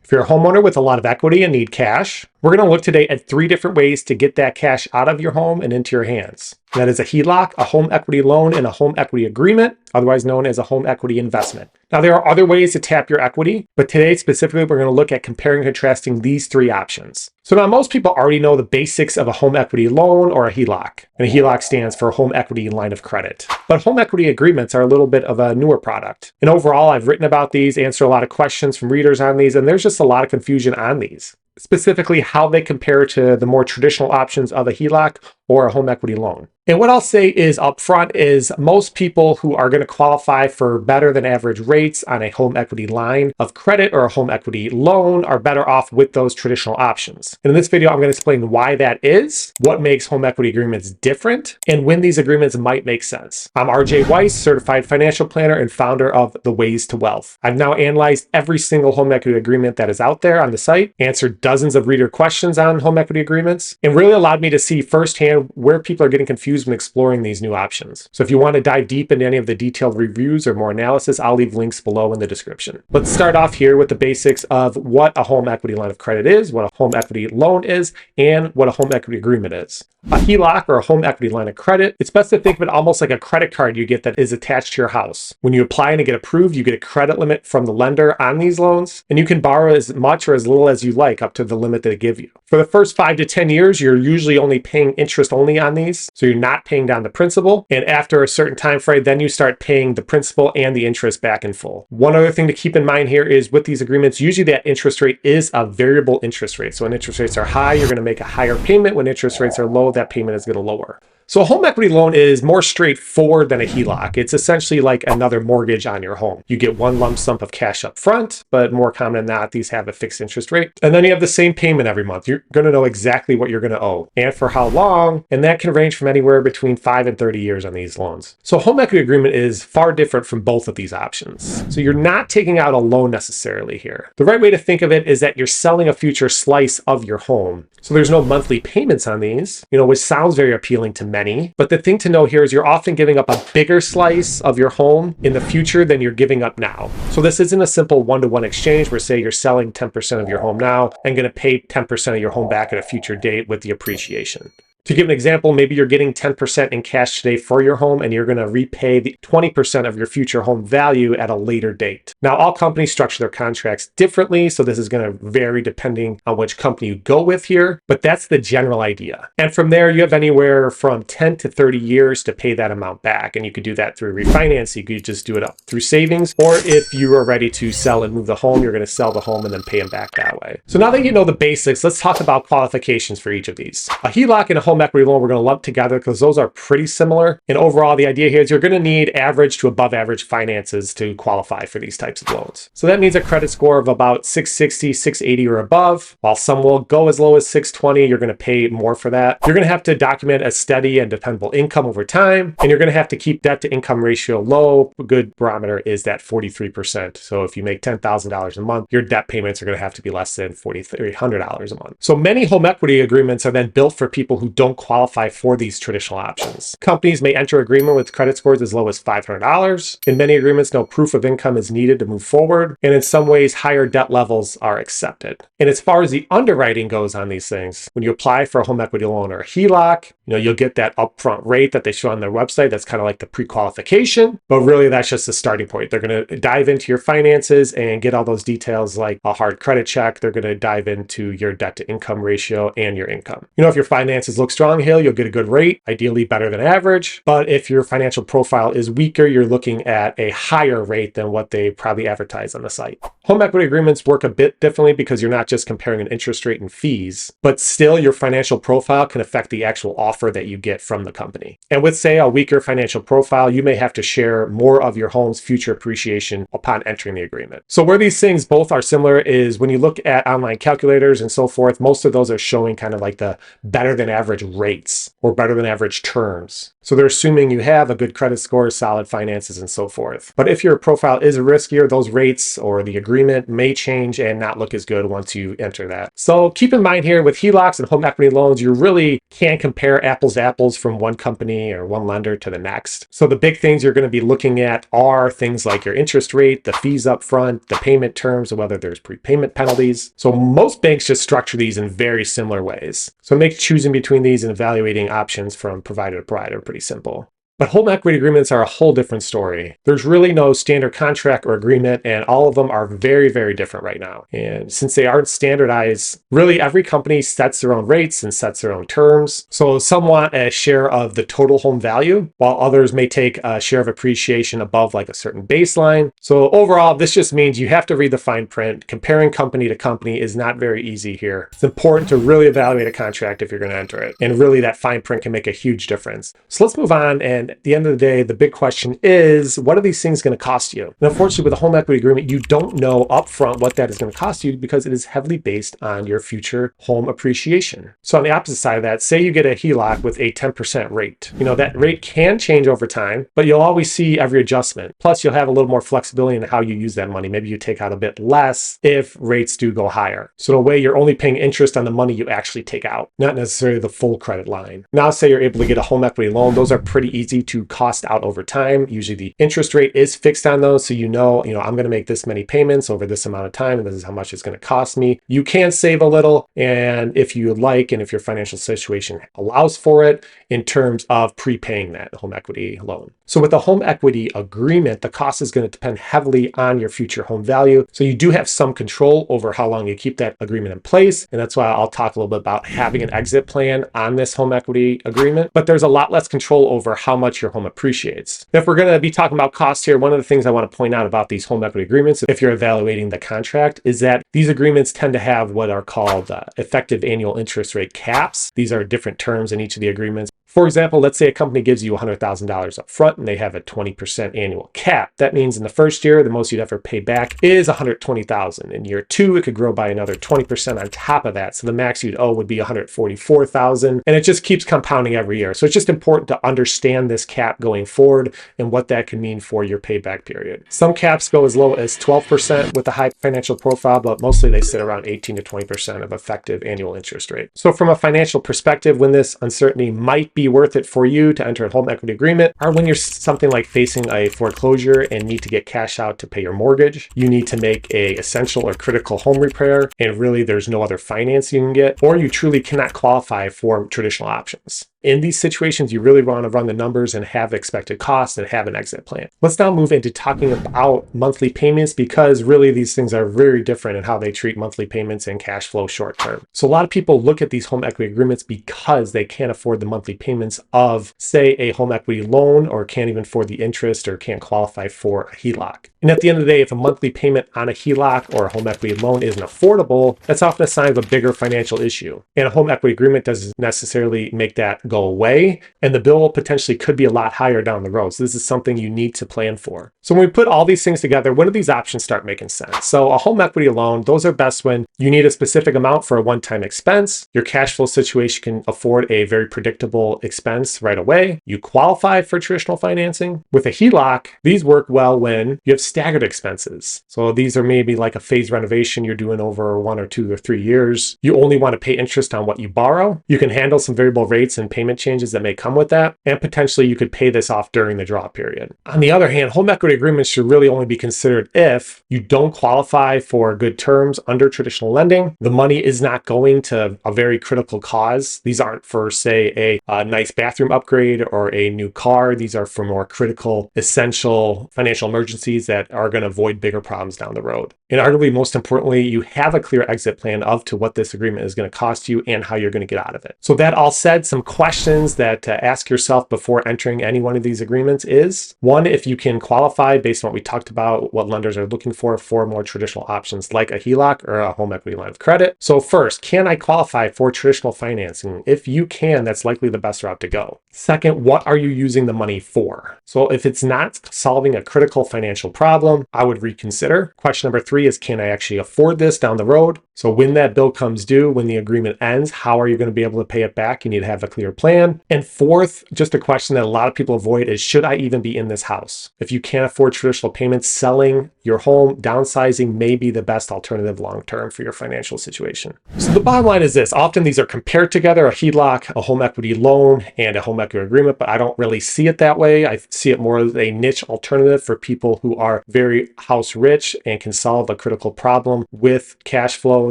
If you're a homeowner with a lot of equity and need cash, we're going to look today at 3 different ways to get that cash out of your home and into your hands. That is a HELOC, a home equity loan, and a home equity agreement, otherwise known as a home equity investment. Now, there are other ways to tap your equity, but today specifically, we're going to look at comparing and contrasting these 3 options. So now most people already know the basics of a home equity loan or a HELOC, and a HELOC stands for home equity line of credit. But home equity agreements are a little bit of a newer product. And overall, I've written about these, answered a lot of questions from readers on these, and there's just a lot of confusion on these, specifically how they compare to the more traditional options of a HELOC or a home equity loan. And what I'll say is upfront is most people who are going to qualify for better than average rates on a home equity line of credit or a home equity loan are better off with those traditional options. And in this video, I'm going to explain why that is, what makes home equity agreements different, and when these agreements might make sense. I'm RJ Weiss, certified financial planner and founder of The Ways to Wealth. I've now analyzed every single home equity agreement that is out there on the site, answered dozens of reader questions on home equity agreements, and really allowed me to see firsthand where people are getting confused when exploring these new options. So if you want to dive deep into any of the detailed reviews or more analysis, I'll leave links below in the description. Let's start off here with the basics of what a home equity line of credit is, what a home equity loan is, and what a home equity agreement is. A HELOC or a home equity line of credit, it's best to think of it almost like a credit card you get that is attached to your house. When you apply and get approved, you get a credit limit from the lender on these loans, and you can borrow as much or as little as you like up to the limit they give you. For the first 5 to 10 years, you're usually only paying interest only on these, so you're not paying down the principal. And after a certain time frame, then you start paying the principal and the interest back in full. One other thing to keep in mind here is with these agreements, usually that interest rate is a variable interest rate. So when interest rates are high, you're going to make a higher payment. When interest rates are low, that payment is going to lower. So a home equity loan is more straightforward than a HELOC. It's essentially like another mortgage on your home. You get one lump sum of cash up front, but more common than not, these have a fixed interest rate. And then you have the same payment every month. You're going to know exactly what you're going to owe and for how long. And that can range from anywhere between 5 and 30 years on these loans. So a home equity agreement is far different from both of these options. So you're not taking out a loan necessarily here. The right way to think of it is that you're selling a future slice of your home. So there's no monthly payments on these, which sounds very appealing to many. But the thing to know here is you're often giving up a bigger slice of your home in the future than you're giving up now. So this isn't a simple one-to-one exchange where, say, you're selling 10% of your home now and going to pay 10% of your home back at a future date with the appreciation. To give an example, maybe you're getting 10% in cash today for your home and you're going to repay the 20% of your future home value at a later date. Now, all companies structure their contracts differently, so this is going to vary depending on which company you go with here, but that's the general idea. And from there, you have anywhere from 10 to 30 years to pay that amount back, and you could do that through refinance. You could just do it up through savings, or if you are ready to sell and move the home, you're going to sell the home and then pay them back that way. So now that you know the basics, let's talk about qualifications for each of these. A HELOC and a home equity loan we're going to lump together because those are pretty similar. And overall, the idea here is you're going to need average to above average finances to qualify for these types of loans. So that means a credit score of about 660, 680 or above. While some will go as low as 620, you're going to pay more for that. You're going to have to document a steady and dependable income over time, and you're going to have to keep debt to income ratio low. A good barometer is that 43%. So if you make $10,000 a month, your debt payments are going to have to be less than $4,300 a month. So many home equity agreements are then built for people who don't qualify for these traditional options. Companies may enter agreement with credit scores as low as $500. In many agreements, no proof of income is needed to move forward. And in some ways, higher debt levels are accepted. And as far as the underwriting goes on these things, when you apply for a home equity loan or a HELOC, you'll get that upfront rate that they show on their website. That's kind of like the pre-qualification, but really that's just the starting point. They're going to dive into your finances and get all those details like a hard credit check. They're going to dive into your debt to income ratio and your income. If your finances look strong here, you'll get a good rate, ideally better than average. But if your financial profile is weaker, you're looking at a higher rate than what they probably advertise on the site. Home equity agreements work a bit differently because you're not just comparing an interest rate and fees, but still your financial profile can affect the actual offer that you get from the company. And with, say, a weaker financial profile, you may have to share more of your home's future appreciation upon entering the agreement. So where these things both are similar is when you look at online calculators and so forth, most of those are showing kind of like the better than average average rates or better than average terms. So they're assuming you have a good credit score, solid finances, and so forth. But if your profile is riskier, those rates or the agreement may change and not look as good once you enter that. So keep in mind here with HELOCs and home equity loans, you really can't compare apples to apples from one company or one lender to the next. So the big things you're going to be looking at are things like your interest rate, the fees up front, the payment terms, and whether there's prepayment penalties. So most banks just structure these in very similar ways. So make choosing between these and evaluating options from provider to provider pretty simple. But home equity agreements are a whole different story. There's really no standard contract or agreement, and all of them are very, very different right now. And since they aren't standardized, really every company sets their own rates and sets their own terms. So some want a share of the total home value, while others may take a share of appreciation above like a certain baseline. So overall, this just means you have to read the fine print. Comparing company to company is not very easy here. It's important to really evaluate a contract if you're going to enter it. And really that fine print can make a huge difference. So let's move on. And at the end of the day, the big question is, what are these things going to cost you? And unfortunately, with a home equity agreement, you don't know upfront what that is going to cost you because it is heavily based on your future home appreciation. So on the opposite side of that, say you get a HELOC with a 10% rate. That rate can change over time, but you'll always see every adjustment. Plus, you'll have a little more flexibility in how you use that money. Maybe you take out a bit less if rates do go higher. So in a way, you're only paying interest on the money you actually take out, not necessarily the full credit line. Now, say you're able to get a home equity loan. Those are pretty easy to cost out over time. Usually the interest rate is fixed on those. So I'm going to make this many payments over this amount of time, and this is how much it's going to cost me. You can save a little, and if you like, and if your financial situation allows for it, in terms of prepaying that home equity loan. So with the home equity agreement, the cost is going to depend heavily on your future home value. So you do have some control over how long you keep that agreement in place. And that's why I'll talk a little bit about having an exit plan on this home equity agreement. But there's a lot less control over how much your home appreciates. If we're going to be talking about costs here, one of the things I want to point out about these home equity agreements, if you're evaluating the contract, is that these agreements tend to have what are called effective annual interest rate caps. These are different terms in each of the agreements. For example, let's say a company gives you $100,000 up front and they have a 20% annual cap. That means in the first year, the most you'd ever pay back is $120,000. In year two, it could grow by another 20% on top of that. So the max you'd owe would be $144,000, and it just keeps compounding every year. So it's just important to understand this cap going forward and what that can mean for your payback period. Some caps go as low as 12% with a high financial profile, but mostly they sit around 18 to 20% of effective annual interest rate. So from a financial perspective, when this uncertainty might be worth it for you to enter a home equity agreement, or when you're something like facing a foreclosure and need to get cash out to pay your mortgage, you need to make a essential or critical home repair, and really there's no other financing you can get, or you truly cannot qualify for traditional options. In these situations, you really want to run the numbers and have expected costs and have an exit plan. Let's now move into talking about monthly payments, because really these things are very different in how they treat monthly payments and cash flow short term. So a lot of people look at these home equity agreements because they can't afford the monthly payments of, say, a home equity loan, or can't even afford the interest, or can't qualify for a HELOC. And at the end of the day, if a monthly payment on a HELOC or a home equity loan isn't affordable, that's often a sign of a bigger financial issue. And a home equity agreement doesn't necessarily make that go away, and the bill potentially could be a lot higher down the road. So this is something you need to plan for. So when we put all these things together, when do these options start making sense? So a home equity loan, those are best when you need a specific amount for a one-time expense. Your cash flow situation can afford a very predictable expense right away. You qualify for traditional financing. With a HELOC, these work well when you have staggered expenses. So these are maybe like a phased renovation you're doing over 1 or 2 or 3 years. You only want to pay interest on what you borrow. You can handle some variable rates and payment changes that may come with that, and potentially you could pay this off during the draw period. On the other hand, home equity agreements should really only be considered if you don't qualify for good terms under traditional lending. The money is not going to a very critical cause. These aren't for, say, a nice bathroom upgrade or a new car. These are for more critical, essential financial emergencies that are going to avoid bigger problems down the road. And arguably most importantly, you have a clear exit plan of to what this agreement is going to cost you and how you're going to get out of it. So that all said, some questions that to ask yourself before entering any one of these agreements is, one, if you can qualify based on what we talked about, what lenders are looking for more traditional options like a HELOC or a home equity line of credit. So first, can I qualify for traditional financing? If you can, that's likely the best route to go. Second, what are you using the money for? So if it's not solving a critical financial problem, I would reconsider. Question number 3, 3 is, can I actually afford this down the road? So when that bill comes due, when the agreement ends, how are you going to be able to pay it back? You need to have a clear plan. And fourth, just a question that a lot of people avoid is, should I even be in this house? If you can't afford traditional payments, selling your home, downsizing may be the best alternative long-term for your financial situation. So the bottom line is this: often these are compared together, a HELOC, a home equity loan, and a home equity agreement, but I don't really see it that way. I see it more as a niche alternative for people who are very house rich and can solve a critical problem with cash flow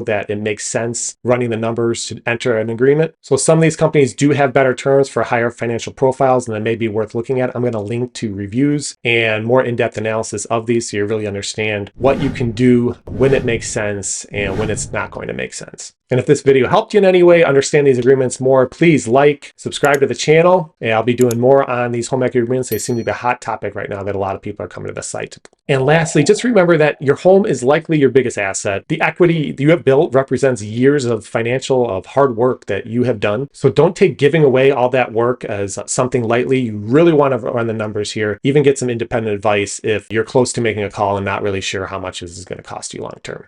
that it makes sense running the numbers to enter an agreement. So some of these companies do have better terms for higher financial profiles, and that may be worth looking at. I'm going to link to reviews and more in-depth analysis of these so you really understand what you can do, when it makes sense, and when it's not going to make sense. And if this video helped you in any way understand these agreements more, please like, subscribe to the channel, and I'll be doing more on these home equity agreements. They seem to be a hot topic right now that a lot of people are coming to the site. And lastly, just remember that your home is likely your biggest asset. The equity you have built represents years of hard work that you have done. So don't take giving away all that work as something lightly. You really want to run the numbers here, even get some independent advice if you're close to making a call and not really sure how much this is going to cost you long term.